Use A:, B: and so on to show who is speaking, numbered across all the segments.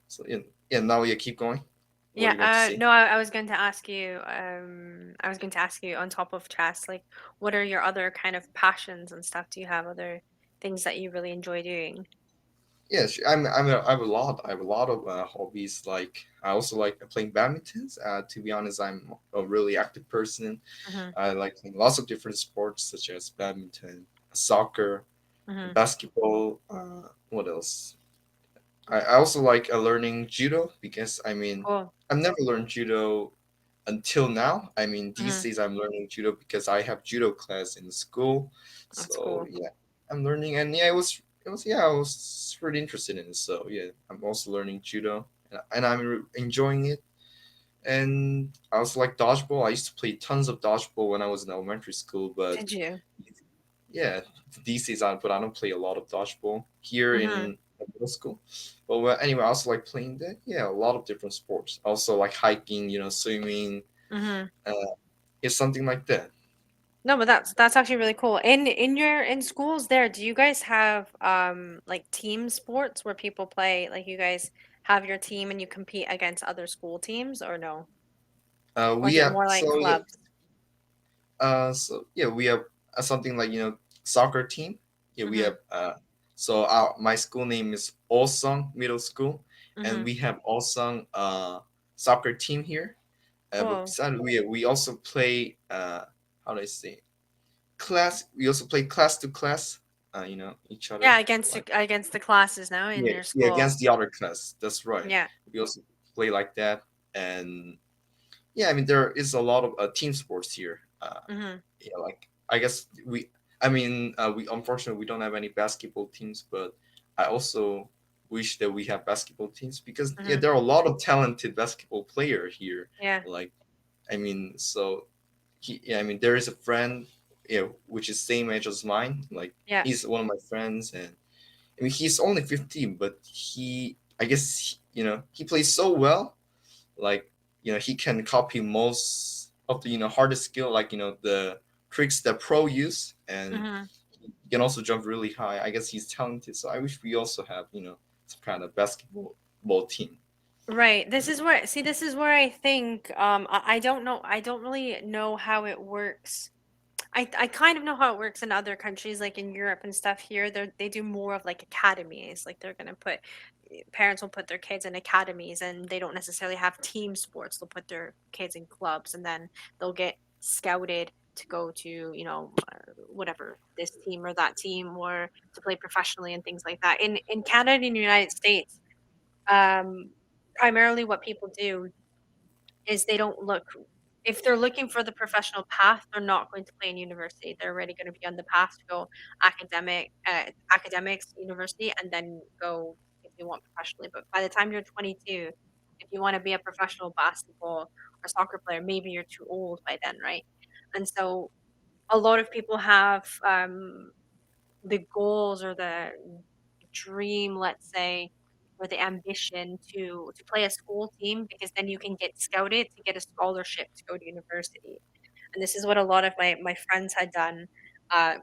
A: So yeah, now you keep going. What are
B: Yeah,
A: you going to say?
B: no, I was going to ask you, I was going to ask you on top of chess, like, what are your other kind of passions and stuff? Do you have other things that you really enjoy doing?
A: Yes, I have a lot of hobbies. Like I also like playing badminton. To be honest, I'm a really active person.
B: Mm-hmm.
A: I like playing lots of different sports such as badminton, soccer,
B: Mm-hmm.
A: basketball. What else? I also like learning judo because
B: Cool.
A: I've never learned judo until now. I mean, these
B: Mm-hmm.
A: days I'm learning judo because I have judo class in school.
B: That's
A: So
B: cool.
A: yeah, I'm learning, and yeah, it was yeah, I was pretty interested in it. So yeah, I'm also learning judo, and I'm enjoying it. And I also like dodgeball. I used to play tons of dodgeball when I was in elementary school, but
B: Did you?
A: yeah, these days but I don't play a lot of dodgeball here
B: Mm-hmm.
A: in middle school. But well, anyway, I also like playing that. Yeah, a lot of different sports. Also like hiking, swimming.
B: Mm-hmm.
A: Uh, it's something like that.
B: No, but that's actually really cool. In schools there, do you guys have like team sports where people play, like you guys have your team and you compete against other school teams or no? Or
A: We
B: is it
A: have
B: more like
A: so yeah,
B: clubs?
A: we have something like soccer team. Yeah, we
B: Mm-hmm.
A: have so our my school name is Allsong Middle School, and
B: Mm-hmm.
A: we have Allsong soccer team here. But
B: Cool.
A: besides, we also play how do I say class. We also play class to class. Each other
B: Yeah, against
A: like
B: against the classes now in
A: yeah,
B: your
A: yeah,
B: school.
A: against the other class. That's right.
B: Yeah.
A: We also play like that, and yeah, I mean there is a lot of team sports here.
B: Mm-hmm.
A: Yeah, like I guess we unfortunately we don't have any basketball teams, but I also wish that we have basketball teams because yeah,
B: Mm-hmm.
A: there are a lot of talented basketball player here.
B: Yeah.
A: Like so yeah, I mean there is a friend, which is same age as mine. Like
B: Yeah.
A: he's one of my friends, and I mean he's only 15, but I guess he plays so well. Like he can copy most of the hardest skill, like the tricks that pro use, and
B: Mm-hmm.
A: he can also jump really high. I guess he's talented, so I wish we also have some kind of basketball ball team.
B: Right. This is where I think I don't know, I don't really know how it works. I kind of know how it works in other countries, like in Europe and stuff. Here, they do more of like academies. Like they're gonna put parents will put their kids in academies, and they don't necessarily have team sports. They'll put their kids in clubs, and then they'll get scouted to go to whatever, this team or that team, or to play professionally and things like that. In Canada and the United States, um, primarily what people do is they don't look, if they're looking for the professional path, they're not going to play in university. They're already going to be on the path to go academics, university, and then go if they want professionally. But by the time you're 22, if you want to be a professional basketball or soccer player, maybe you're too old by then, right? And so a lot of people have the goals or the dream, let's say, or the ambition to play a school team, because then you can get scouted to get a scholarship to go to university. And this is what a lot of my friends had done,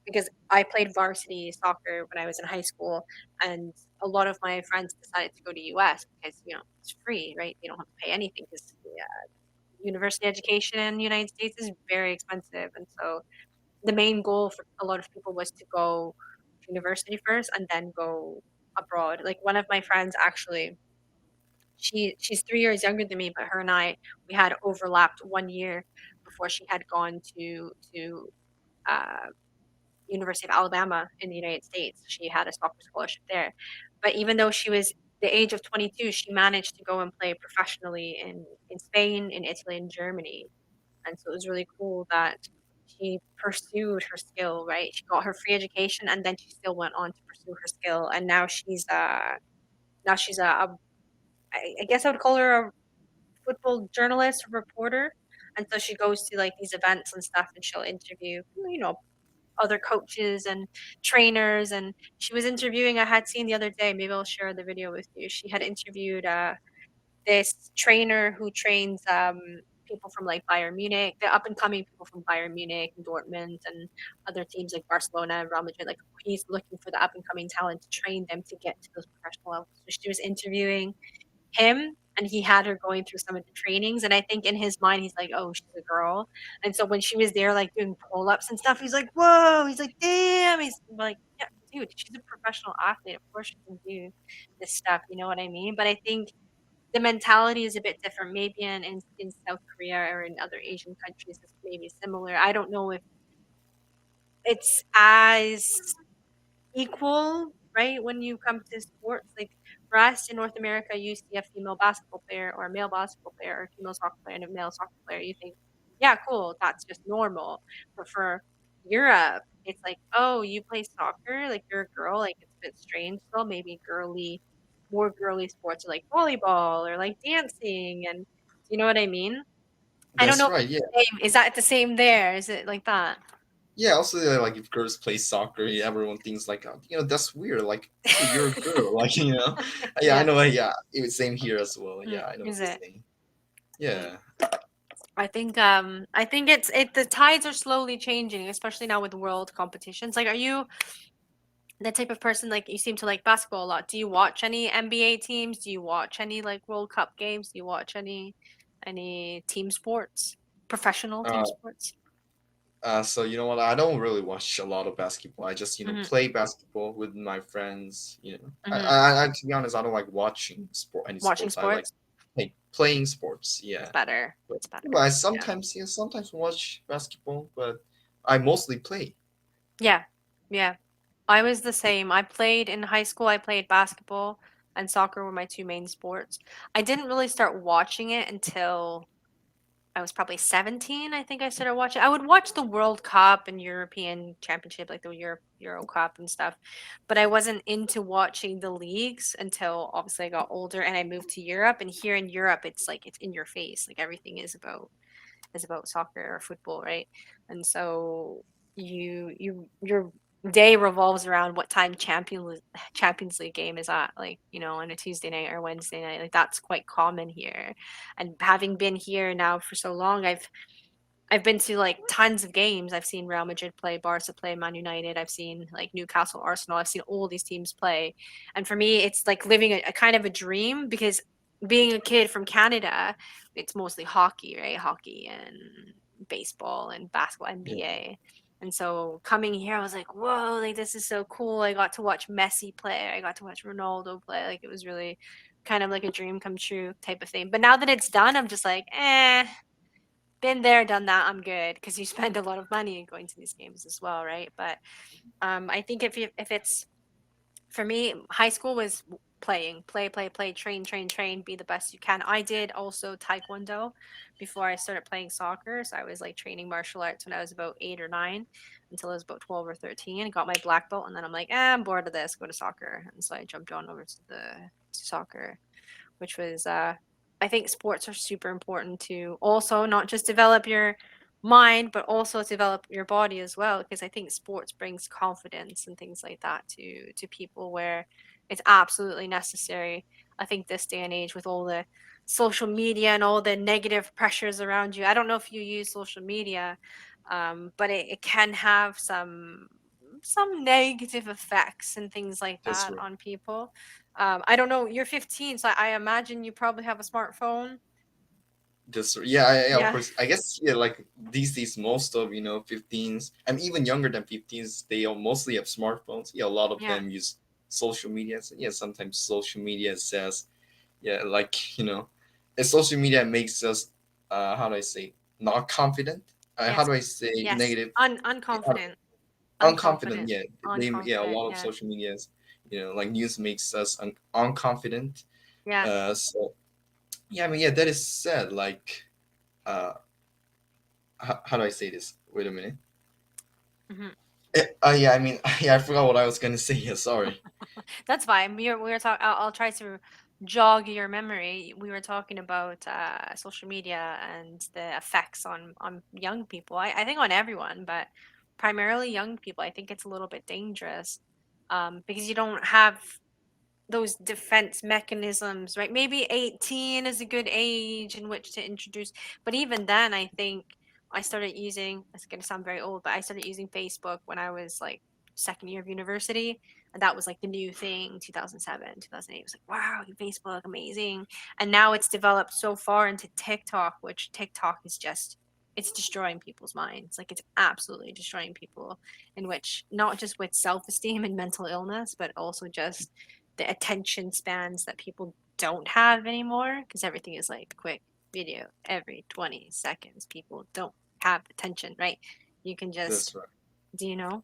B: because I played varsity soccer when I was in high school, and a lot of my friends decided to go to US because it's free, right? You don't have to pay anything because university education in the United States is very expensive, and so the main goal for a lot of people was to go to university first and then go abroad. Like one of my friends actually, she's 3 years younger than me, but her and I, we had overlapped 1 year before she had gone to uh, University of Alabama in the United States. She had a soccer scholarship there. But even though she was the age of 22, she managed to go and play professionally in Spain, in Italy, and Germany. And so it was really cool that she pursued her skill, right? She got her free education and then she still went on to pursue her skill. And now she's I guess I would call her a football journalist, reporter. And so she goes to like these events and stuff, and she'll interview, other coaches and trainers. And she was interviewing, I had seen the other day, maybe I'll share the video with you. She had interviewed this trainer who trains people from like Bayern Munich, the up and coming people from Bayern Munich and Dortmund and other teams like Barcelona, Real Madrid. Like he's looking for the up and coming talent to train them to get to those professional levels. So she was interviewing him, and he had her going through some of the trainings. And I think in his mind, he's like, "Oh, she's a girl." And so when she was there, like doing pull ups and stuff, he's like, "Whoa!" He's like, "Damn!" He's like, "Yeah, dude, she's a professional athlete. Of course she can do this stuff." You know what I mean? But I think the mentality is a bit different. Maybe in South Korea or in other Asian countries, it's maybe similar. I don't know if it's as equal, right? When you come to sports, like for us in North America, you see a female basketball player or a male basketball player or a female soccer player and a male soccer player. You think, yeah, cool, that's just normal. But for Europe, it's like, oh, you play soccer, like you're a girl, like it's a bit strange still. Maybe more girly sports are like volleyball or like dancing, and you know what I mean? I don't
A: That's
B: know if
A: right.
B: it's
A: Yeah.
B: the same. Is that the same there? Is it like that?
A: Yeah, also like if girls play soccer, yeah, everyone thinks like that's weird. Like, oh, you're a girl, like Yeah, I
B: Yeah.
A: know. Yeah, it was same here as well. Yeah, I know what
B: Is
A: you're
B: it?
A: saying. Yeah,
B: I think it's the tides are slowly changing, especially now with world competitions. Like, are you the type of person like you seem to like basketball a lot? Do you watch any NBA teams? Do you watch any like World Cup games? Do you watch any team sports? Professional team
A: uh,
B: sports?
A: so you know what? I don't really watch a lot of basketball. I just
B: Mm-hmm.
A: play basketball with my friends.
B: Mm-hmm.
A: To be honest, I don't like watching any
B: Watching
A: sports. I like
B: sports?
A: playing sports.
B: It's
A: Yeah,
B: better.
A: but,
B: It's better.
A: but I
B: Yeah.
A: sometimes watch basketball, but I mostly play.
B: Yeah. Yeah. I was the same. I played in high school, I played basketball and soccer were my two main sports. I didn't really start watching it until I was probably 17, I think I started watching. I would watch the World Cup and European Championship, like the Euro Cup and stuff, but I wasn't into watching the leagues until obviously I got older and I moved to Europe. And here in Europe, it's like it's in your face. Like everything is about soccer or football, right? And so your day revolves around what time Champions League game is at, like, on a Tuesday night or Wednesday night. Like that's quite common here. And having been here now for so long, I've been to like tons of games. I've seen Real Madrid play, Barca play, Man United. I've seen like Newcastle, Arsenal. I've seen all these teams play. And for me, it's like living a kind of a dream because being a kid from Canada, it's mostly hockey, right? Hockey and baseball and basketball,
A: Yeah,
B: NBA. And so coming here, I was like, whoa, like this is so cool. I got to watch Messi play. I got to watch Ronaldo play. Like it was really kind of like a dream come true type of thing. But now that it's done, I'm just like, been there, done that. I'm good because you spend a lot of money going to these games as well, right? But I think if it's for me, high school was playing, play, train, be the best you can. I did also taekwondo before I started playing soccer, so I was like training martial arts when I was about 8 or 9 until I was about 12 or 13. Got my black belt, and then I'm like, I'm bored of this. Go to soccer, and so I jumped on over to soccer, which was I think sports are super important to also not just develop your mind but also develop your body as well, because I think sports brings confidence and things like that to people where it's absolutely necessary. I think this day and age with all the social media and all the negative pressures around you, I don't know if you use social media, but it can have some negative effects and things like
A: that's
B: that
A: right.
B: on people. I don't know. You're 15, so I imagine you probably have a smartphone.
A: Just yeah, yeah, of
B: Yeah,
A: course. I guess yeah, like these days, most of 15s and even younger than 15s, they all mostly have smartphones. Yeah, a lot of
B: yeah,
A: them use social media. So, yeah, sometimes social media says yeah, like social media makes us how do I say not confident? How
B: yes,
A: do I say
B: yes.
A: negative? Uh,
B: Unconfident,
A: unconfident.
B: unconfident,
A: Yeah, yeah, a
B: unconfident.
A: lot of
B: Yeah,
A: social medias, like news makes us unconfident.
B: yeah.
A: So yeah, I mean, yeah, that is sad. Like uh how do I say this? Wait a minute.
B: Hmm.
A: Yeah, I mean, yeah, I forgot what I was gonna say. Yeah, sorry.
B: That's fine. We were talking. I'll try to jog your memory. We were talking about social media and the effects on young people. I think on everyone, but primarily young people. I think it's a little bit dangerous, because you don't have those defense mechanisms, right? Maybe 18 is a good age in which to introduce, but even then, I think I started using, it's going to sound very old, but I started using Facebook when I was like second year of university. And that was like the new thing, 2007, 2008. It was like, wow, Facebook, amazing. And now it's developed so far into TikTok, which TikTok is just, it's destroying people's minds. Like it's absolutely destroying people, in which not just with self-esteem and mental illness, but also just the attention spans that people don't have anymore, because everything is like quick video every 20 seconds. People don't have attention, right? You can just,
A: That's right.
B: do you know?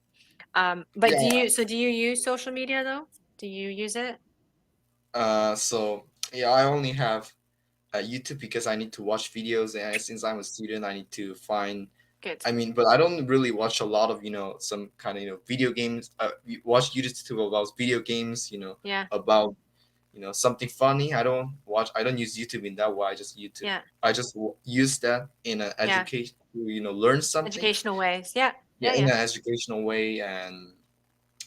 B: But
A: Yeah.
B: do you use social media though? Do you use it?
A: So yeah, I only have YouTube because I need to watch videos, and since I'm a student, I need to find.
B: Good.
A: I mean, but I don't really watch a lot of some kind of video games. Watch YouTube about video games.
B: Yeah,
A: About something funny. I don't use YouTube in that way. I just YouTube.
B: yeah,
A: I just use that in an
B: yeah.
A: education to learn something.
B: Educational ways. Yeah,
A: Yeah,
B: yeah,
A: in
B: yeah.
A: an educational way, and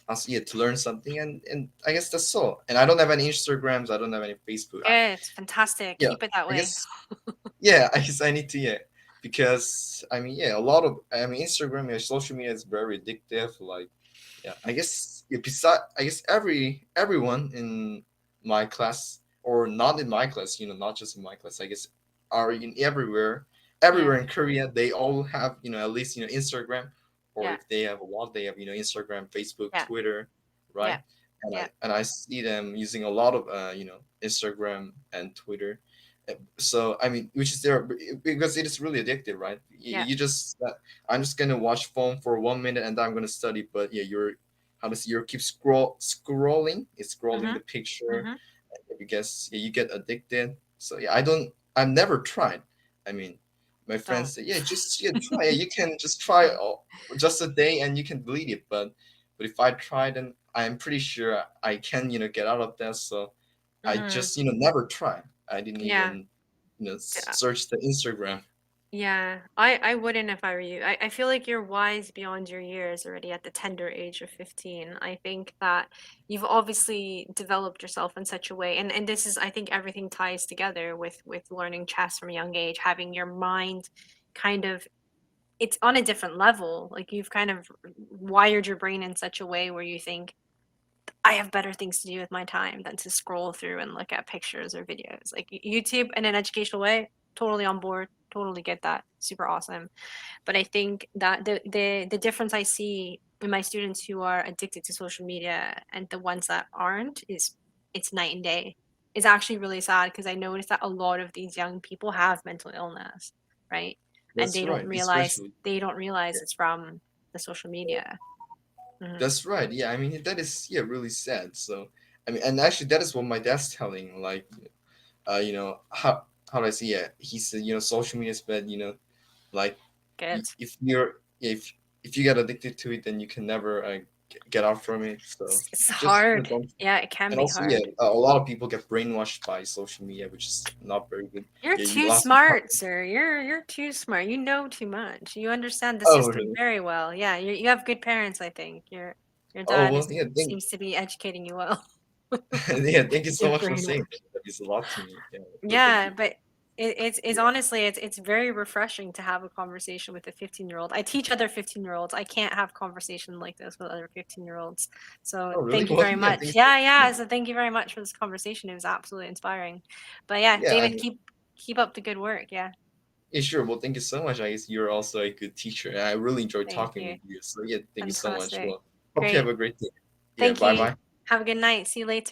A: also yeah, to learn something, and I guess that's all. And I don't have any Instagrams. I don't have any Facebook.
B: Good. Fantastic.
A: Yeah,
B: Keep it that
A: I
B: way.
A: guess yeah, I guess I need to, yeah, because I mean, yeah, a lot of Instagram, yeah, social media is very addictive. Like, yeah, I guess yeah, I guess everyone in my class, or not in my class, not just in my class, I guess, are in
B: Yeah,
A: everywhere in Korea. They all have at least Instagram, or
B: yeah,
A: if they have a lot, they have Instagram, Facebook,
B: yeah,
A: Twitter,
B: yeah,
A: right? And
B: yeah,
A: I see them using a lot of Instagram and Twitter. So I mean, which is there because it is really addictive, right?
B: yeah,
A: You just I'm just gonna watch phone for 1 minute and then I'm gonna study, but yeah, you're how to say you keep scrolling, it's scrolling
B: mm-hmm,
A: the picture
B: mm-hmm.
A: because yeah, you get addicted. So yeah, I've never tried. I mean, my
B: Don't.
A: friends say, yeah, just try it. You can just try it just a day and you can delete it. But if I try, then I'm pretty sure I can get out of that. So I
B: Mm-hmm.
A: just never tried. I didn't
B: Yeah.
A: even search the Instagram.
B: Yeah, I wouldn't if I were you. I feel like you're wise beyond your years already at the tender age of 15. I think that you've obviously developed yourself in such a way, and this is, I think everything ties together with learning chess from a young age, having your mind kind of, it's on a different level. Like you've kind of wired your brain in such a way where you think, I have better things to do with my time than to scroll through and look at pictures or videos. Like YouTube in an educational way, totally on board, totally get that. Super awesome. But I think that the difference I see in my students who are addicted to social media and the ones that aren't is, it's night and day. It's actually really sad because I noticed that a lot of these young people have mental illness, right? And
A: That's right, especially.
B: they don't
A: Yeah,
B: realize it's from the social media. Hmm.
A: that's right. Yeah, I mean that is yeah really sad. So I mean, and actually that is what my dad's telling. Like, how do I say? Yeah, he said social media is bad. Like
B: Good.
A: if you're if you get addicted to it, then you can never get out from it. So
B: It's
A: just
B: hard.
A: don't.
B: Yeah, it can
A: And
B: be
A: also, yeah,
B: hard.
A: a lot of people get brainwashed by social media, which is not very good.
B: You're
A: Yeah, you
B: too
A: have to.
B: smart, sir. You're too smart. You know too much. You understand the
A: Oh,
B: system
A: really?
B: very well. Yeah, you have good parents, I think. Your
A: Oh,
B: dad
A: well,
B: is
A: yeah.
B: seems to be educating you well.
A: Yeah, thank you so
B: Your
A: much for
B: brain.
A: saying that. That means a lot to me. Yeah, but thank
B: Yeah,
A: you.
B: but it's
A: Yeah.
B: honestly it's very refreshing to have a conversation with a 15-year-old. I teach other 15-year-olds. I can't have conversation like this with other 15-year-olds. So
A: Oh, really?
B: thank you
A: Well,
B: very
A: yeah.
B: much.
A: Thanks.
B: Yeah, yeah. So thank you very much for this conversation. It was absolutely inspiring. But yeah,
A: Yeah, I
B: David,
A: mean,
B: keep up the good work. Yeah.
A: yeah, sure. Well, thank you so much. I guess you're also a good teacher, and I really enjoyed
B: Thank
A: talking
B: you.
A: with you. So yeah, thank you so much.
B: Fantastic.
A: Well, hope you have
B: Great.
A: a great day. Yeah.
B: Thank
A: Bye
B: you.
A: bye.
B: Have a good night. See you later.